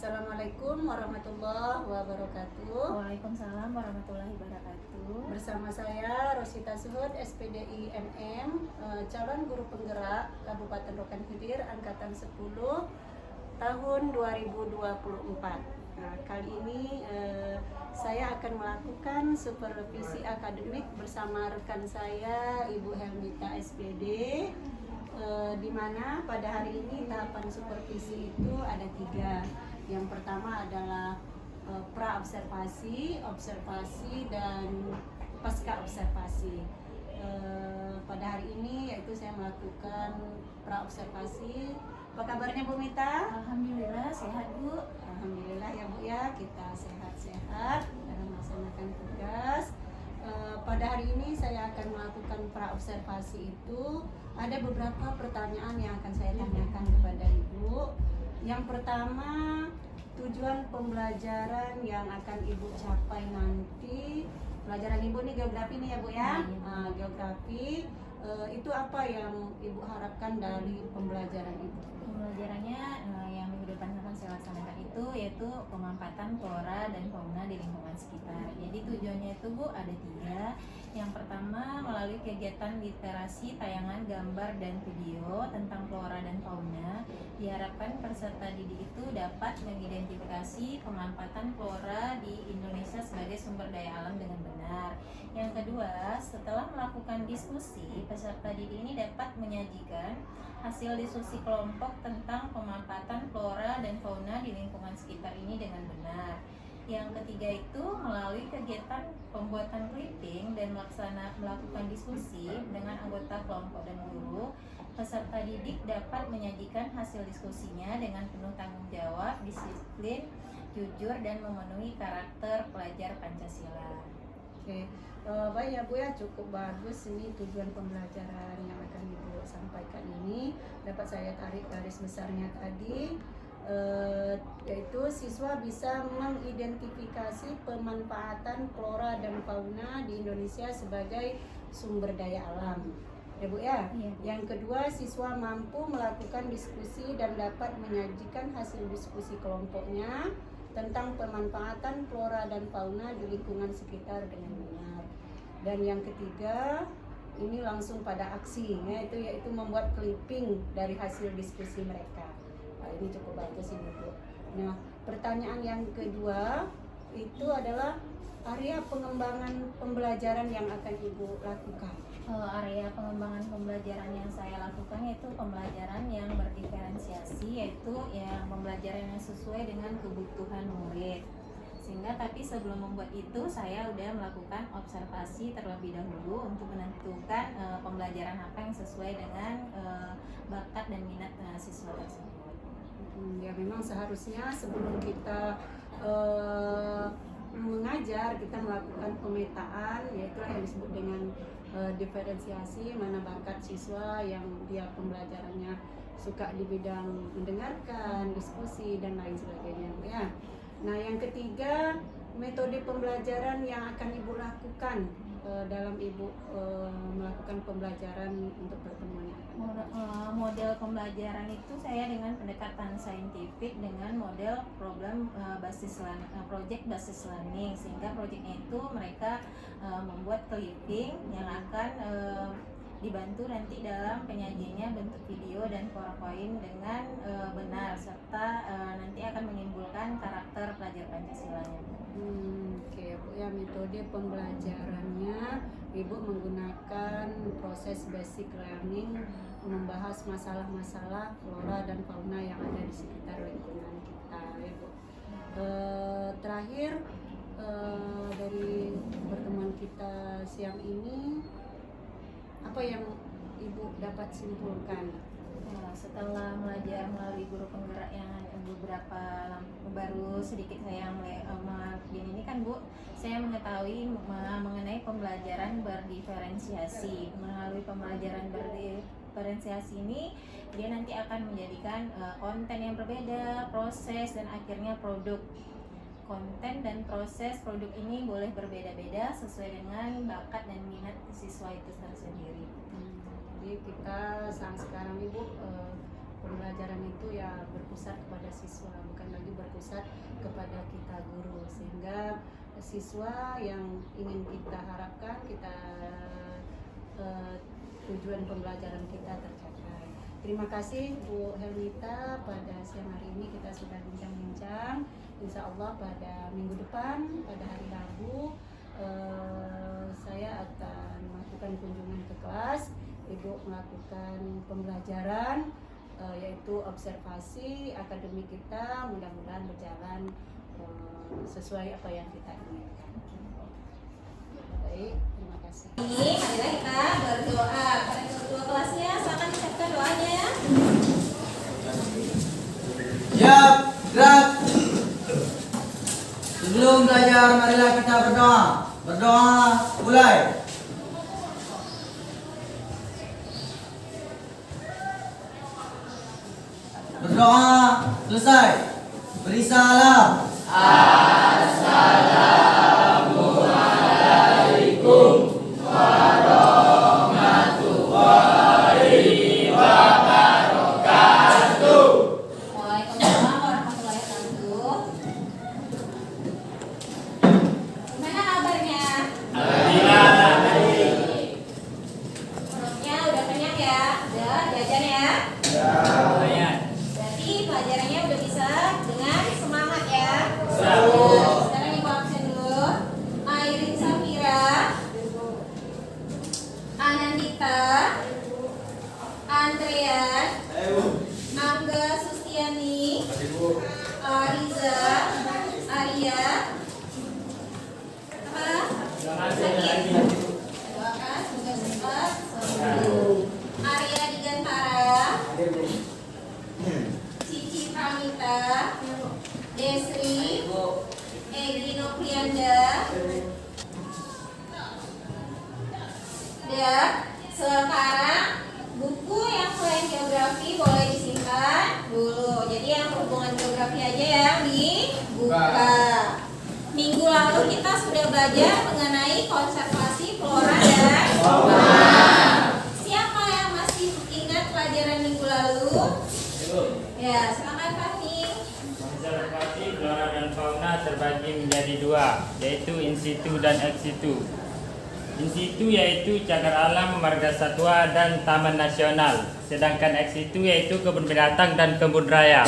Assalamualaikum warahmatullahi wabarakatuh. Waalaikumsalam warahmatullahi wabarakatuh. Bersama saya Rosita Suhud, SPDI MM, calon guru penggerak Kabupaten Rokan Hilir angkatan 10 tahun 2024. Nah, kali ini saya akan melakukan supervisi akademik bersama rekan saya Ibu Helmita SPD, di mana pada hari ini tahapan supervisi itu ada 3. Yang pertama adalah pra-observasi, observasi, dan pasca observasi. Pada hari ini yaitu saya melakukan pra-observasi. Apa kabarnya Bu Mita? Alhamdulillah sehat Bu. Alhamdulillah ya Bu ya, kita sehat-sehat dalam melaksanakan tugas. Pada hari ini saya akan melakukan pra-observasi itu. Ada beberapa pertanyaan yang akan saya tanyakan kepada Ibu. Yang pertama, tujuan pembelajaran yang akan Ibu capai nanti. Pelajaran Ibu nih geografi nih ya Bu ya. Geografi, itu apa yang Ibu harapkan dari pembelajaran Ibu? Pembelajarannya yang minggu depan akan saya laksanakan itu yaitu pemanfaatan flora dan fauna di lingkungan sekitar. Jadi tujuannya itu Bu ada 3. Yang pertama, melalui kegiatan literasi tayangan gambar dan video tentang flora dan fauna, diharapkan peserta didik itu dapat mengidentifikasi pemanfaatan flora di Indonesia sebagai sumber daya alam dengan benar. Yang kedua, setelah melakukan diskusi, peserta didik ini dapat menyajikan hasil diskusi kelompok tentang pemanfaatan flora dan fauna di lingkungan sekitar ini dengan benar. Yang ketiga itu melalui kegiatan pembuatan clipping dan melakukan diskusi dengan anggota kelompok dan guru, peserta didik dapat menyajikan hasil diskusinya dengan penuh tanggung jawab, disiplin, jujur, dan memenuhi karakter pelajar Pancasila. Oke, baik ya Bu ya, cukup bagus ini tujuan pembelajaran yang akan Ibu sampaikan ini. Dapat saya tarik garis besarnya tadi, yaitu siswa bisa mengidentifikasi pemanfaatan flora dan fauna di Indonesia sebagai sumber daya alam. Ya Bu ya. Iya, Bu. Yang kedua, siswa mampu melakukan diskusi dan dapat menyajikan hasil diskusi kelompoknya tentang pemanfaatan flora dan fauna di lingkungan sekitar dengan benar. Dan yang ketiga, ini langsung pada aksi, yaitu membuat clipping dari hasil diskusi mereka. Nah, ini cukup bagus ini Bu. Nah, pertanyaan yang kedua itu adalah area pengembangan pembelajaran yang akan Ibu lakukan. Area pengembangan pembelajaran yang saya lakukan yaitu pembelajaran yang berdiferensiasi, yaitu yang pembelajaran yang sesuai dengan kebutuhan murid. Sehingga tapi sebelum membuat itu saya sudah melakukan observasi terlebih dahulu untuk menentukan pembelajaran apa yang sesuai dengan bakat dan minat siswa tersebut. Ya memang seharusnya sebelum kita mengajar, kita melakukan pemetaan, yaitu yang disebut dengan diferensiasi, mana bakat siswa yang dia pembelajarannya suka di bidang mendengarkan, diskusi, dan lain sebagainya ya. Nah, yang ketiga, metode pembelajaran yang akan Ibu lakukan dalam Ibu melakukan pembelajaran untuk pertemuan ini. Model pembelajaran itu saya dengan pendekatan saintifik dengan model problem basis learning, project basis learning, sehingga projectnya itu mereka membuat clipping yang akan dibantu nanti dalam penyajiannya bentuk video dan PowerPoint dengan benar, serta nanti akan menimbulkan karakter pelajar Pancasila-nya. Oke Bu ya, metode pembelajarannya Ibu menggunakan proses basic learning, membahas masalah-masalah flora dan fauna yang ada di sekitar lingkungan kita ya Bu. Terakhir, dari pertemuan kita siang ini, apa yang Ibu dapat simpulkan? Setelah belajar melalui guru penggerak yang beberapa baru sedikit saya ini kan Bu, saya mengetahui mengenai pembelajaran berdiferensiasi. Melalui pembelajaran berdiferensiasi ini dia nanti akan menjadikan konten yang berbeda, proses, dan akhirnya produk. Konten dan proses produk ini boleh berbeda-beda sesuai dengan bakat dan minat siswa itu tersendiri. Jadi kita saat sekarang Ibu pembelajaran itu ya berpusat kepada siswa, bukan lagi berpusat kepada kita guru, sehingga siswa yang ingin kita harapkan tujuan pembelajaran kita tercapai. Terima kasih Bu Helmita, pada siang hari ini kita sudah bincang-bincang. Insya Allah pada minggu depan, pada hari Rabu, saya akan melakukan kunjungan ke kelas. Ibu melakukan pembelajaran, yaitu observasi akademik kita, mudah-mudahan berjalan sesuai apa yang kita inginkan. Baik, terima kasih. Ini marilah kita berdoa. Pada kedua kelasnya silakan disiapkan doanya ya. Siap, gerak. Sebelum belajar, marilah kita berdoa. Berdoa, mulai. Berdoa, selesai. Beri salam. Waalaikumsalam warahmatullahi wabarakatuh. Gimana kabarnya? Perutnya udah kenyang ya? Udah jajan ya? Berarti pelajarannya udah bisa dengan semangat ya? Sekarang ibu absen dulu. Airin Safira, Anandita, Andrean, Angga Sustiani, Ariza, Arya, apa? Sakit? Doakan semoga cepat sembuh. Arya Digantara, Cici Pramita, Desri, Egi Noprianda, dan sekarang buku yang selain geografi boleh disimpan dulu. Jadi yang berhubungan geografi aja yang dibuka. Minggu lalu kita sudah belajar mengenai konservasi flora dan fauna. Siapa yang masih ingat pelajaran minggu lalu? Ya, silakan Fatih. Konservasi flora dan fauna terbagi menjadi dua, yaitu in situ dan ex situ. In situ yaitu cagar alam, marga satwa, dan taman nasional. Sedangkan ex situ yaitu kebun binatang dan kebun raya.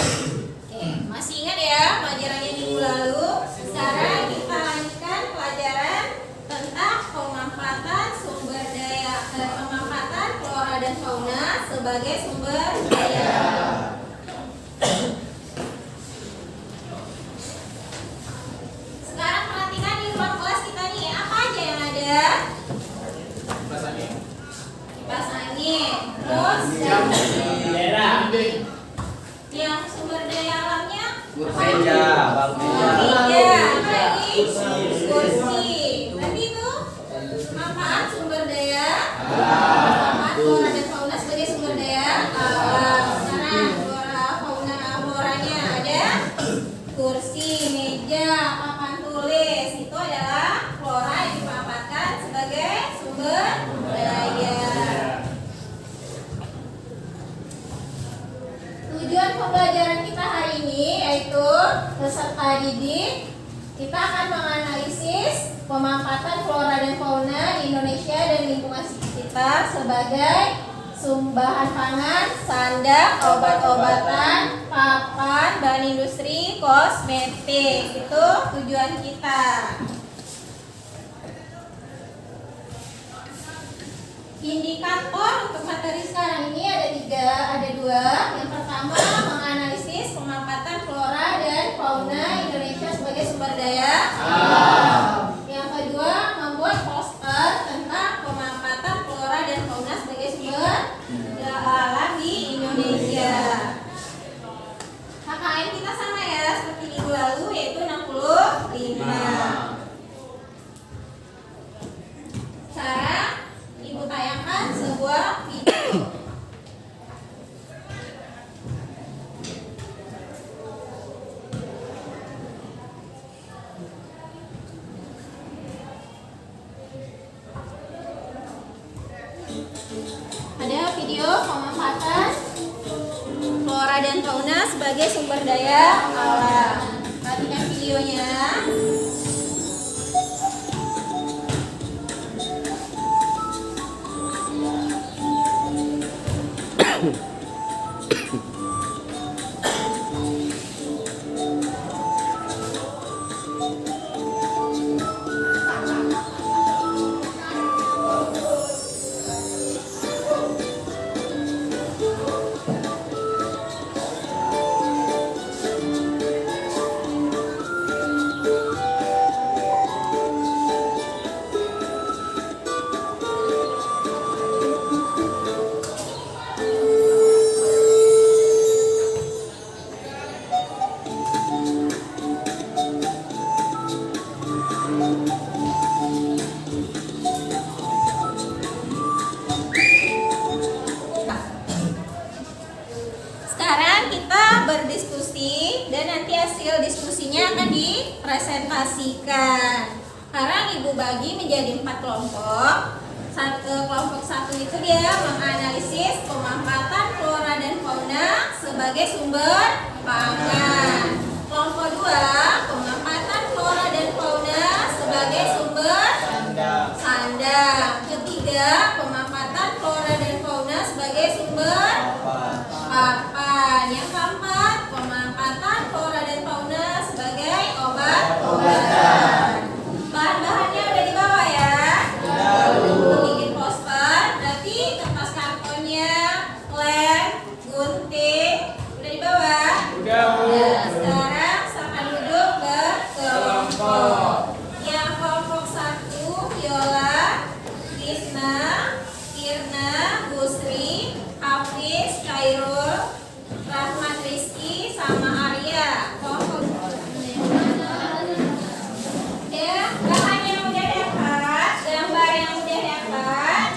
Oke, masih ingat ya pelajarannya minggu lalu? Sekarang kita lanjutkan pelajaran tentang pemanfaatan flora dan fauna sebagai sumber daya. Sekarang perhatikan di ruang kelas kita nih, apa aja yang ada? Kipas angin, terus yang sumber daya alamnya Meja, bang meja. meja, lagi kursi. Tadi itu manfaat sumber daya manfaat flora dan fauna sebagai sumber daya alam. Sekarang floranya ada kursi, meja, papan tulis. Itu adalah flora yang dimanfaatkan sebagai sumber daya. Tujuan pembelajaran kita hari ini yaitu peserta didik. Kita akan menganalisis pemanfaatan flora dan fauna di Indonesia dan lingkungan sekitar sebagai bahan pangan, sandang, obat-obatan, papan, bahan industri, kosmetik. Itu tujuan kita. Indikator untuk materi sekarang ini ada dua. Yang pertama menganalisis pemanfaatan flora dan fauna Indonesia sebagai sumber daya alam. Yang kedua membuat poster tentang pemanfaatan flora dan fauna sebagai sumber daya alam di Indonesia. KKM kita sama ya seperti minggu lalu yaitu 65. Sekarang Ibu tayangkan sebuah video. Ada video pemanfaatan flora dan fauna sebagai sumber daya alam. Perhatikan videonya. Sekarang kita berdiskusi dan nanti hasil diskusinya akan dipresentasikan. Sekarang Ibu bagi menjadi 4 kelompok. Kelompok 1 itu dia menganalisis pemanfaatan flora dan fauna sebagai sumber pangan. Kelompok 2 pemanfaatan flora dan fauna sebagai sumber sandang. Ketiga, pemanfaatan flora dan fauna sebagai sumber papan. Yang keempat, pemanfaatan flora dan fauna sebagai obat-obatan. Bahan-bahannya udah dibawa ya? Untuk bikin poster, berarti kertas kartonnya, lem, gunting, udah dibawa? Udah. Sekarang silakan duduk berkelompok. Yang kelompok 1, Viola, Krisna, Irna, Busri, Hafiz, Khairul, Rahmat Rizky, sama Arya. Kelompok ya, bahan yang udah dapat, gambar yang udah dapat,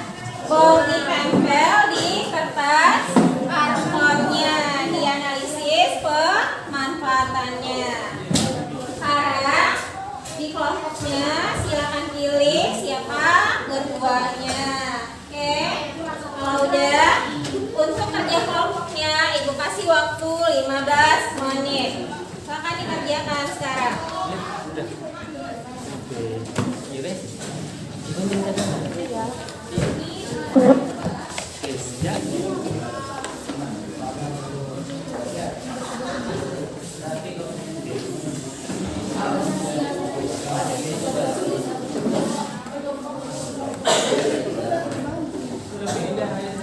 mau ditempel di kertas kartonnya, dianalisis pemanfaatannya. Sekarang di kelompoknya silakan pilih siapa ketuanya. Oke, kalau udah, untuk kerja kelompoknya Ibu kasih waktu 15 menit. Silakan dikerjakan sekarang.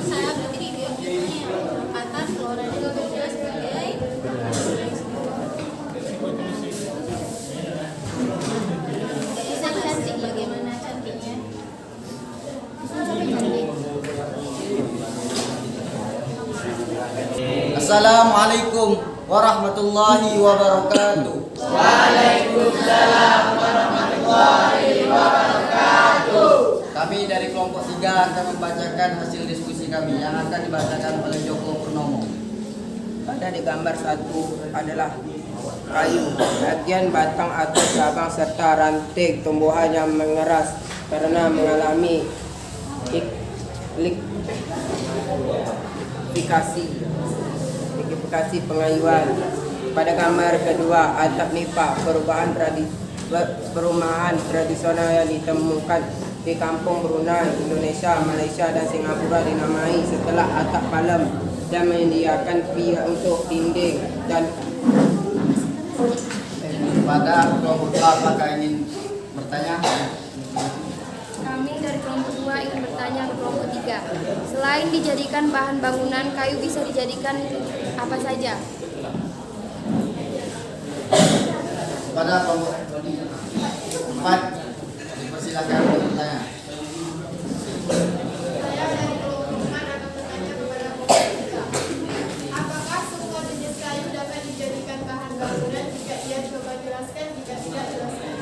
Saya berarti di videonya pemanfaatan flora dan fauna sebagai bisa cantik. Bagaimana cantiknya? Assalamualaikum warahmatullahi wabarakatuh. Kami dari kelompok 3 akan membacakan hasil diskusi kami yang akan dibacakan oleh Joko Purnomo. Pada di gambar 1 adalah kayu. Bagian batang atau cabang serta ranting tumbuhannya mengeras karena mengalami likuidifikasi pengayuan. Pada gambar kedua, atap nipa perumahan tradisional yang ditemukan di kampung Brunei, Indonesia, Malaysia, dan Singapura dinamai setelah atap palem dan menyediakan pihak untuk dinding dan Pada kelompok 2 apakah ingin bertanya? Kami dari kelompok 2 ingin bertanya ke kelompok 3. Selain dijadikan bahan bangunan, kayu bisa dijadikan apa saja? Pada kelompok 4 dipersilakan bertanya. Apakah semua jenis kayu dapat dijadikan bahan bangunan? Jika iya, coba jelaskan. Jika tidak, jelaskan.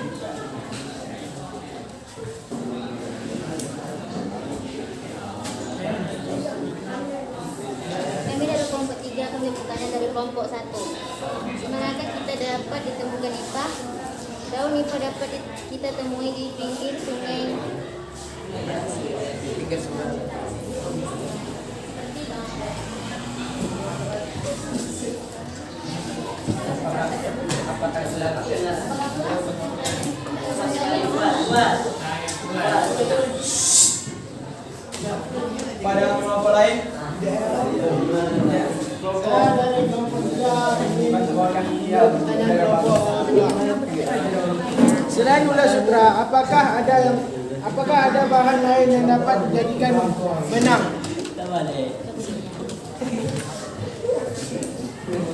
Kami dari kelompok 3 kami bertanya dari kelompok 1. Manakah kita dapat ditemukan nipah? Daun nipah dapat kita temui di pinggir sungai. pikir sebenarnya. kelompok lain? Selain Ula Sutra, apakah ada bahan lain yang dapat dijadikan benang?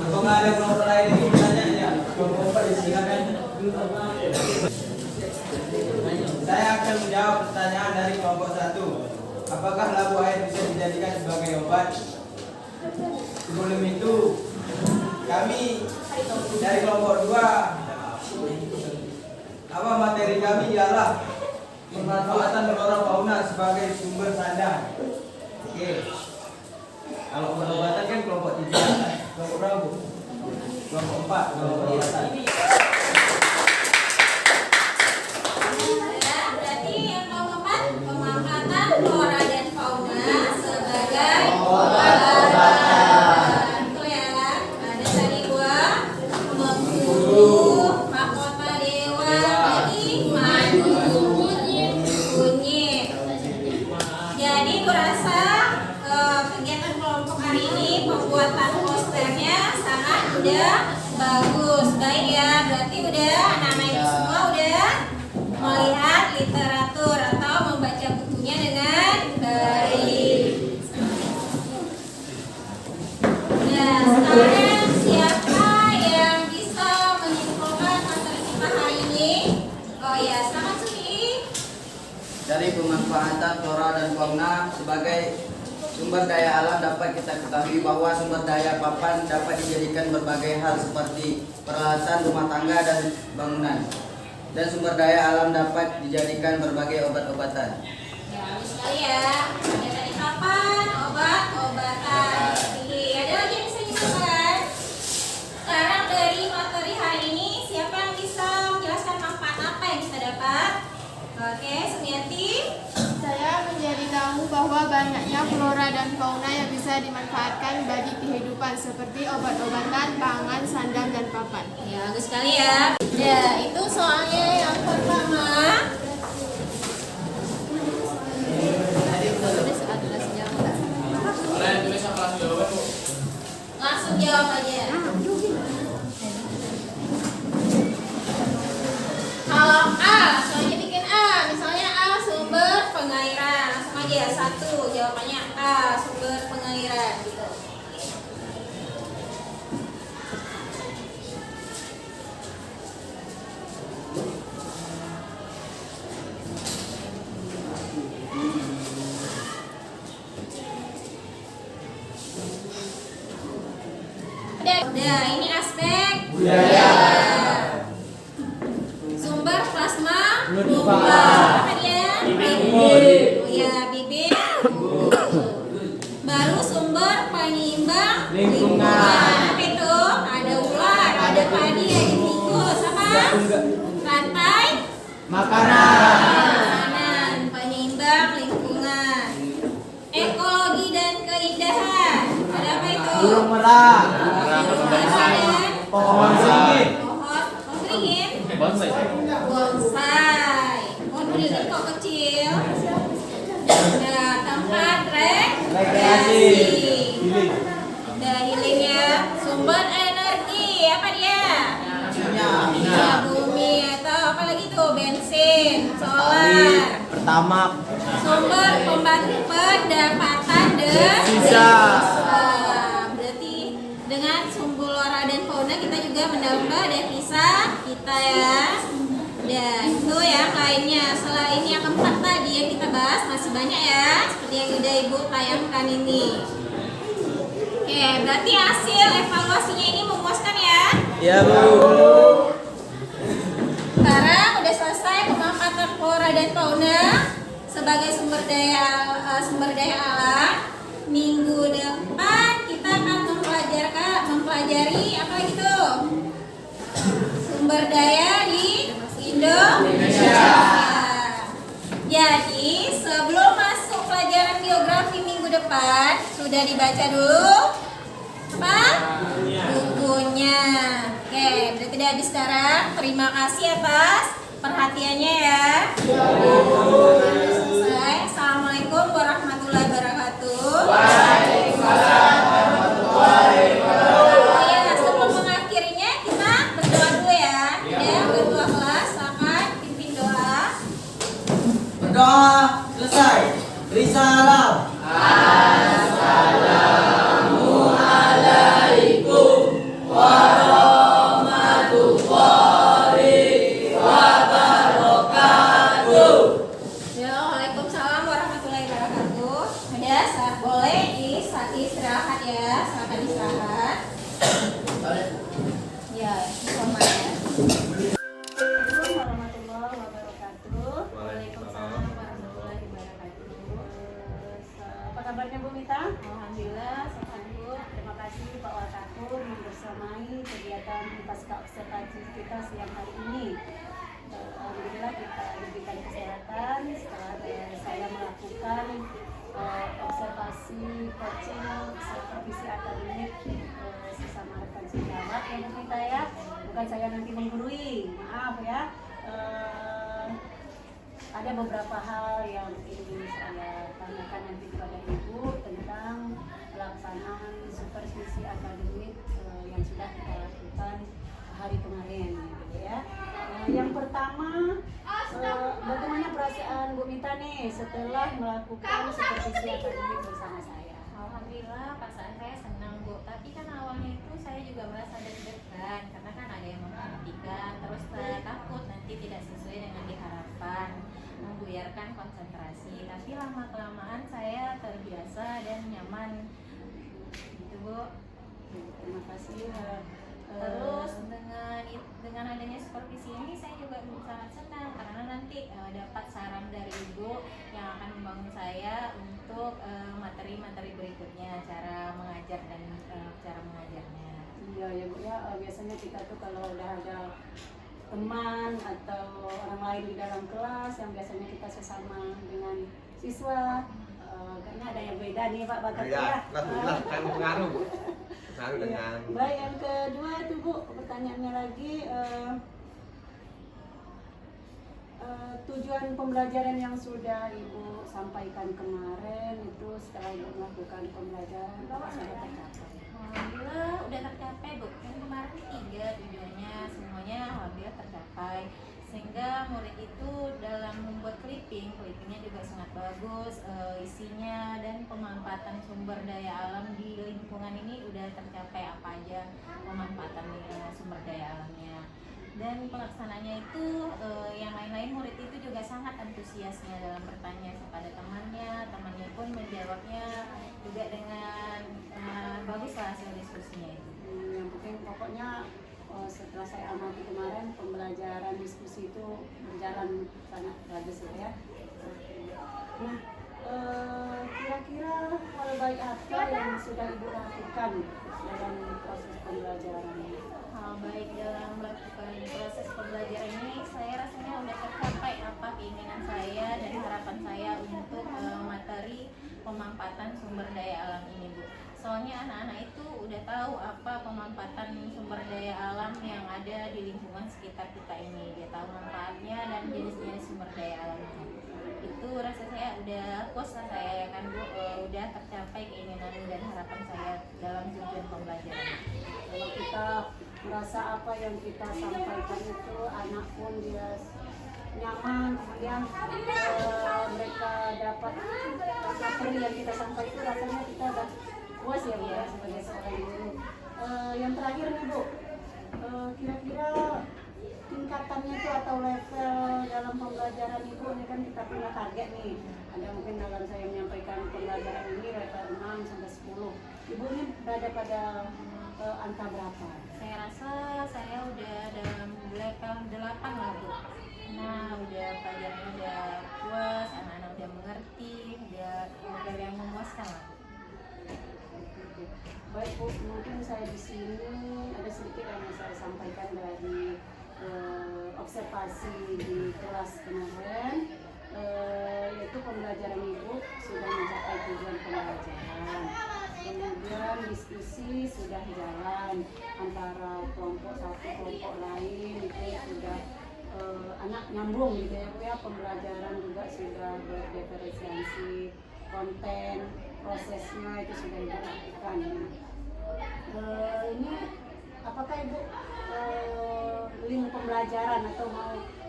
Apakah ada kelompok lain yang ingin bertanya? Ya, kelompok 4 silakan. Saya akan menjawab pertanyaan dari kelompok 1. Apakah labu air bisa dijadikan sebagai obat? Sebelum itu, kami dari kelompok 2, materi kami ialah pemanfaatan flora fauna sebagai sumber sandang. Oke. Kalau obat-obatan kan kelompok 3, kelompok berapa? Kelompok 4, kelompok di atas. Berarti yang kelompok 4 pemanfaatan flora dan fauna sebagai obat-obatan. Betul ya? Ada tadi 2 membunuh mahkota dewa dari madu kunyit. Jadi kurasa kegiatan kelompok hari ini pembuatan posternya sangat udah bagus, baik ya. Berarti udah anak-anak itu semua udah melihat literatur atau membaca bukunya dengan baik. Nah, sekarang siapa yang bisa menyimpulkan materi kita hari ini? Oh ya, selamat Sufi. Dari pemanfaatan flora dan fauna sebagai sumber daya alam dapat kita ketahui bahwa sumber daya papan dapat dijadikan berbagai hal seperti peralatan rumah tangga dan bangunan. Dan sumber daya alam dapat dijadikan berbagai obat-obatan. Ya, bagus sekali ya. Ada tadi papan, obat-obatan. Oke, ada lagi yang bisa dimakan? Sekarang dari materi hari ini, siapa yang bisa menjelaskan manfaat apa yang kita dapat? Oke, Sumiati. Saya menjadi tahu bahwa banyaknya flora dan fauna yang bisa dimanfaatkan bagi kehidupan seperti obat-obatan, pangan, sandang, dan papan. Ya, bagus sekali ya. Ya, itu soalnya yang pertama. Langsung jawab aja. Kalau A, soalnya bikin A. Misalnya A sumber pengairan. Langsung aja 1 jawabannya A sumber pengairan gitu. Udah, ini aspek budaya. Sumber plasma lumba. Apa dia? Bibit. Ya, bibit. Baru sumber penyeimbang lingkungan. Apa itu? Ada ular, ada padi, ada tikus. Apa? Rantai makanan. Penyeimbang lingkungan. Ekologi dan keindahan. Ada apa itu? Burung merak, Pohon beringin. Pohon beringin. Bonsai. Pohon beringin kok kecil. Nah, tempat rekreasi. Nah, healing ya. Sumber energi apa dia? Minyak bumi atau apa lagi tuh? Bensin, solar. Pertama, Sumber pendapatan devisa. Berarti dengan sumber flora dan fauna kita juga menambah devisa kita ya. Dan itu yang lainnya. Selain yang keempat tadi yang kita bahas masih banyak ya, seperti yang udah Ibu tayangkan ini. Oke, berarti hasil evaluasinya ini memuaskan ya? ya Bu. Sekarang udah selesai pemanfaatan flora dan fauna sebagai sumber daya alam. Minggu depan kita akan mempelajari apa lagi tuh? Sumber daya di Indonesia. Jadi sebelum masuk pelajaran geografi minggu depan sudah dibaca dulu apa? Bukunya. Oke, berarti udah habis sekarang. Terima kasih atas perhatiannya ya. Selesai. Assalamualaikum warahmatullahi wabarakatuh. istirahat ya, silakan istirahat. Ya, selamat ya. Assalamualaikum warahmatullahi wabarakatuh. Waalaikumsalam warahmatullahi wabarakatuh. Apa kabarnya Bu Mita? Alhamdulillah sehat Bu. Terima kasih Pak Wakatur membersamai kegiatan pasca observasi kita siang hari ini. Alhamdulillah kita diberikan kesehatan setelah saya melakukan observasi coaching supervisi akademik sesama rekan sejawat ya Bu Mita ya. Bukan saya nanti menggurui, maaf ya. Ada beberapa hal yang ingin saya tanyakan nanti kepada Ibu tentang pelaksanaan supervisi akademik yang sudah kita lakukan hari kemarin gitu ya. Yang pertama, bagaimana perasaan Bu Mita nih setelah melakukan supervisi akademik bersama saya? Alhamdulillah perasaan saya senang Bu. Tapi kan awalnya itu saya juga merasa deg-degan karena kan ada yang memperhatikan, terus takut nanti tidak sesuai dengan diharapkan, membuyarkan konsentrasi. Tapi lama kelamaan saya terbiasa dan nyaman. Gitu Bu. Terima kasih. Terus dengan adanya supervisi ini saya juga sangat senang karena nanti dapat saran dari Ibu yang akan membangun saya untuk materi-materi berikutnya, cara mengajar dan cara mengajarnya. Iya ya Bu ya, biasanya kita tuh kalau udah ada teman atau orang lain di dalam kelas yang biasanya kita sesama dengan siswa, karena ada yang beda nih Pak Bakat ya. Alhamdulillah, saya pengaruh Bu. Pengaruh Iya. dengan Baik, yang kedua itu Bu, pertanyaannya lagi, tujuan pembelajaran yang sudah Ibu sampaikan kemarin itu setelah Ibu melakukan pembelajaran apa sudah tercapai? Alhamdulillah udah tercapai Bu. Yang kemarin 3 tujuannya semuanya alhamdulillah tercapai. Sehingga murid itu dalam membuat clippingnya juga sangat bagus, isinya dan pemanfaatan sumber daya alam di lingkungan ini udah tercapai apa aja pemanfaatan sumber daya alamnya. Dan pelaksananya itu yang lain-lain murid itu juga sangat antusiasnya dalam bertanya kepada temannya pun menjawabnya juga dengan baguslah hasil diskusinya itu. Yang penting pokoknya setelah saya amati kemarin pembelajaran diskusi itu berjalan sangat bagus ya. Nah, kira-kira hal baik apa yang sudah Ibu lakukan dalam proses pembelajaran ini? Hal baik dalam melakukan proses pembelajaran ini saya rasanya udah tercapai apa keinginan saya dan harapan saya untuk materi pemanfaatan sumber daya alam ini Bu. Soalnya anak-anak itu udah tahu apa pemanfaatan sumber daya alam yang ada di lingkungan sekitar kita ini. Dia tahu manfaatnya dan jenis-jenis sumber daya alamnya. Itu rasa saya udah puas lah saya ya kan Bu, udah tercapai keinginan dan harapan saya dalam tujuan pembelajaran. Kalau kita merasa apa yang kita sampaikan itu anak pun dia nyaman, kemudian mereka dapat materi yang kita sampaikan itu rasanya kita udah puas ya Bu ya sebagai seorang guru. Yang terakhir nih Bu, kira-kira tingkatannya itu atau level dalam pembelajaran Ibu ini kan kita punya target nih. Ada mungkin dalam saya menyampaikan pembelajaran ini level 6 sampai 10. Ibu ini berada pada angka berapa? Saya rasa saya udah dalam level 8 lah Bu. Nah udah pelajarannya udah puas, anak-anak udah mengerti, udah level yang memuaskan lah Bu. Baik Bu, mungkin saya di sini ada sedikit yang saya sampaikan dari observasi di kelas kemarin, yaitu pembelajaran Ibu sudah mencapai tujuan pembelajaran. Kemudian diskusi sudah jalan antara kelompok satu kelompok lain itu sudah anak nyambung gitu ya Bu ya, pembelajaran juga sudah berdiferensiasi konten, prosesnya itu sudah Ibu lakukan. Ini apakah Ibu link pembelajaran atau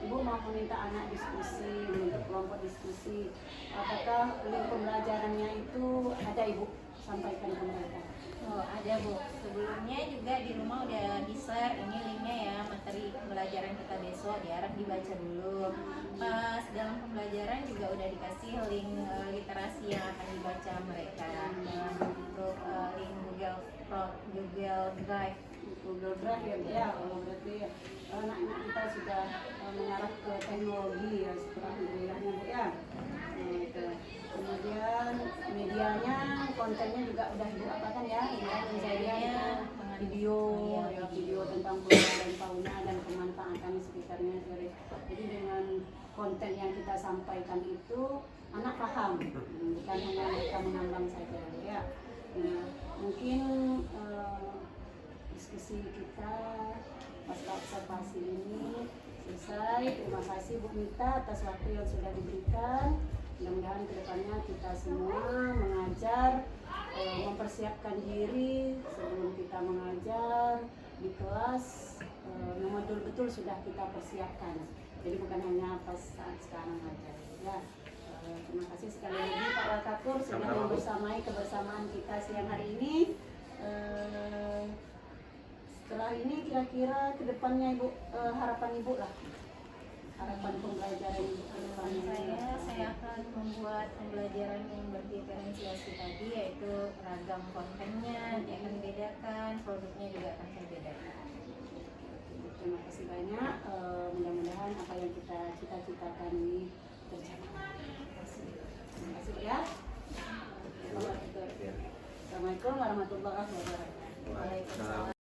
Ibu mau meminta anak diskusi, membentuk kelompok diskusi, apakah link pembelajarannya itu ada Ibu sampaikan ke mereka? Oh ada Bu, sebelumnya juga di rumah udah di-share ini linknya ya, materi pembelajaran kita besok diharap dibaca dulu. Pas dalam pembelajaran juga udah dikasih link literasi yang akan dibaca mereka gitu. Drive. Google Drive ya, Bu, ya. Berarti anak-anak kita sudah mengarah ke teknologi ya, alhamdulillahnya, Bu, ya. Gitu. Kemudian medianya, kontennya juga udah Ibu apakan ya, Jadinya video, ya, video tentang flora dan fauna dan pemanfaatan sekitarnya. Jadi dengan konten yang kita sampaikan itu anak paham, bukan hanya kita menambang saja ya. Nah, mungkin diskusi kita pasca observasi ini selesai. Terima kasih Bu Mita atas waktu yang sudah diberikan. Mudah-mudahan kedepannya kita semua mengajar, mempersiapkan diri sebelum kita mengajar di kelas, memang betul-betul sudah kita persiapkan. Jadi bukan hanya pas saat sekarang aja. Ya, terima kasih sekali lagi Pak Wakatur sudah membersamai kebersamaan kita siang hari ini. Setelah ini kira-kira kedepannya Ibu, harapan Ibu lah, harapan pembelajaran Ibu kedepannya. Saya akan membuat pembelajaran yang berdiferensiasi tadi, yaitu ragam kontennya yang akan dibedakan, produknya juga akan saya bedakan. Terima kasih banyak. Mudah-mudahan apa yang kita cita-citakan ini tercapai. Terima kasih ya. Assalamualaikum warahmatullahi wabarakatuh. Waalaikumsalam.